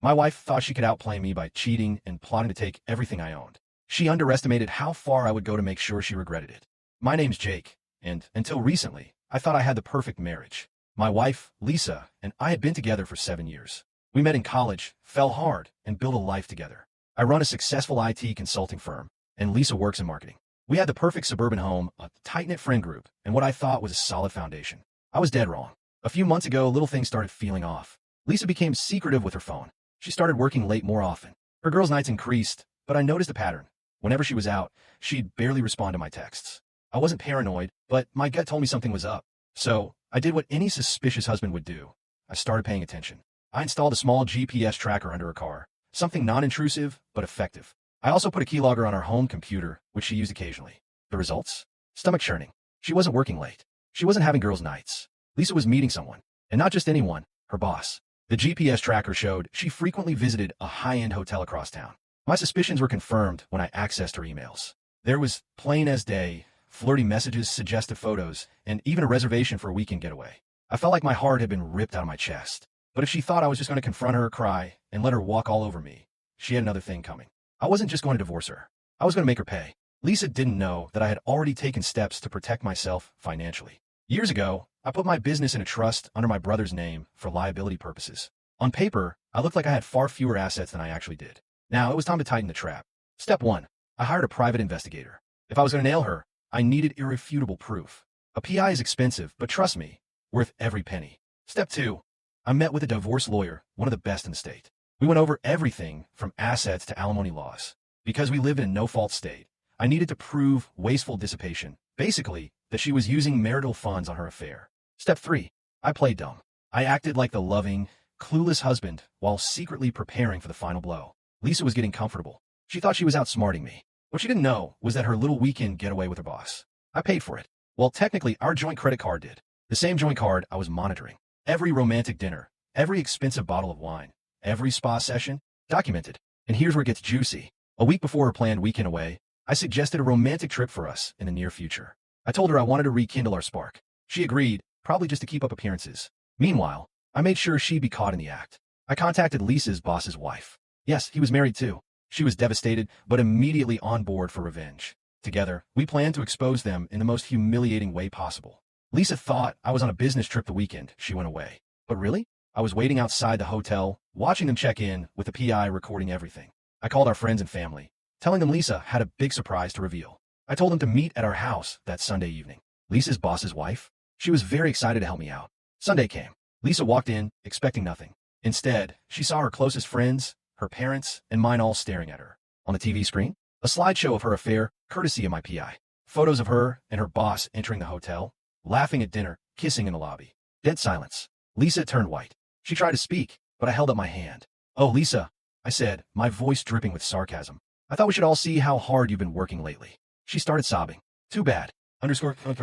My wife thought she could outplay me by cheating and plotting to take everything I owned. She underestimated how far I would go to make sure she regretted it. My name's Jake, and until recently, I thought I had the perfect marriage. My wife, Lisa, and I had been together for 7 years. We met in college, fell hard, and built a life together. I run a successful IT consulting firm, and Lisa works in marketing. We had the perfect suburban home, a tight-knit friend group, and what I thought was a solid foundation. I was dead wrong. A few months ago, little things started feeling off. Lisa became secretive with her phone. She started working late more often. Her girls' nights increased, but I noticed a pattern. Whenever she was out, she'd barely respond to my texts. I wasn't paranoid, but my gut told me something was up. So I did what any suspicious husband would do. I started paying attention. I installed a small GPS tracker under her car, something non-intrusive but effective. I also put a keylogger on our home computer, which she used occasionally. The results? Stomach churning. She wasn't working late. She wasn't having girls' nights. Lisa was meeting someone, and not just anyone, her boss. The GPS tracker showed she frequently visited a high-end hotel across town. My suspicions were confirmed when I accessed her emails. There was, plain as day, flirty messages, suggestive photos, and even a reservation for a weekend getaway. I felt like my heart had been ripped out of my chest. But if she thought I was just going to confront her, cry, and let her walk all over me, she had another thing coming. I wasn't just going to divorce her. I was going to make her pay. Lisa didn't know that I had already taken steps to protect myself financially. Years ago, I put my business in a trust under my brother's name for liability purposes. On paper, I looked like I had far fewer assets than I actually did. Now, it was time to tighten the trap. Step 1. I hired a private investigator. If I was going to nail her, I needed irrefutable proof. A PI is expensive, but trust me, worth every penny. Step 2. I met with a divorce lawyer, one of the best in the state. We went over everything from assets to alimony laws. Because we lived in a no-fault state, I needed to prove wasteful dissipation, basically, that she was using marital funds on her affair. Step 3. I played dumb. I acted like the loving, clueless husband while secretly preparing for the final blow. Lisa was getting comfortable. She thought she was outsmarting me. What she didn't know was that her little weekend getaway with her boss. I paid for it. Well, technically, our joint credit card did. The same joint card I was monitoring. Every romantic dinner, every expensive bottle of wine, every spa session, documented. And here's where it gets juicy. A week before her planned weekend away, I suggested a romantic trip for us in the near future. I told her I wanted to rekindle our spark. She agreed, probably just to keep up appearances. Meanwhile, I made sure she'd be caught in the act. I contacted Lisa's boss's wife. Yes, he was married too. She was devastated, but immediately on board for revenge. Together, we planned to expose them in the most humiliating way possible. Lisa thought I was on a business trip the weekend she went away. But really? I was waiting outside the hotel, watching them check in with the PI recording everything. I called our friends and family, telling them Lisa had a big surprise to reveal. I told them to meet at our house that Sunday evening. Lisa's boss's wife? She was very excited to help me out. Sunday came. Lisa walked in, expecting nothing. Instead, she saw her closest friends, her parents, and mine all staring at her. On the TV screen, a slideshow of her affair, courtesy of my PI. Photos of her and her boss entering the hotel, laughing at dinner, kissing in the lobby. Dead silence. Lisa turned white. She tried to speak, but I held up my hand. "Oh, Lisa," I said, my voice dripping with sarcasm. "I thought we should all see how hard you've been working lately." She started sobbing. "Too bad." Underscore. I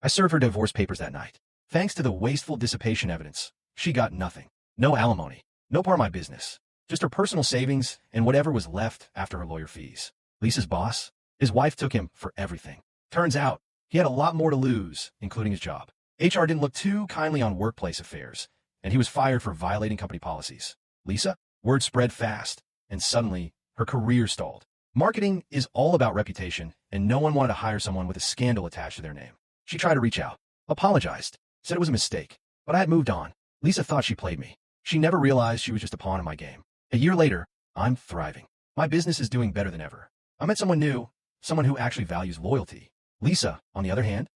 served her divorce papers that night. Thanks to the wasteful dissipation evidence, she got nothing. No alimony. No part of my business. Just her personal savings and whatever was left after her lawyer fees. Lisa's boss? His wife took him for everything. Turns out, he had a lot more to lose, including his job. HR didn't look too kindly on workplace affairs, and he was fired for violating company policies. Lisa? Word spread fast, and suddenly, her career stalled. Marketing is all about reputation, and no one wanted to hire someone with a scandal attached to their name. She tried to reach out, apologized, said it was a mistake, but I had moved on. Lisa thought she played me. She never realized she was just a pawn in my game. A year later, I'm thriving. My business is doing better than ever. I met someone new, someone who actually values loyalty. Lisa, on the other hand,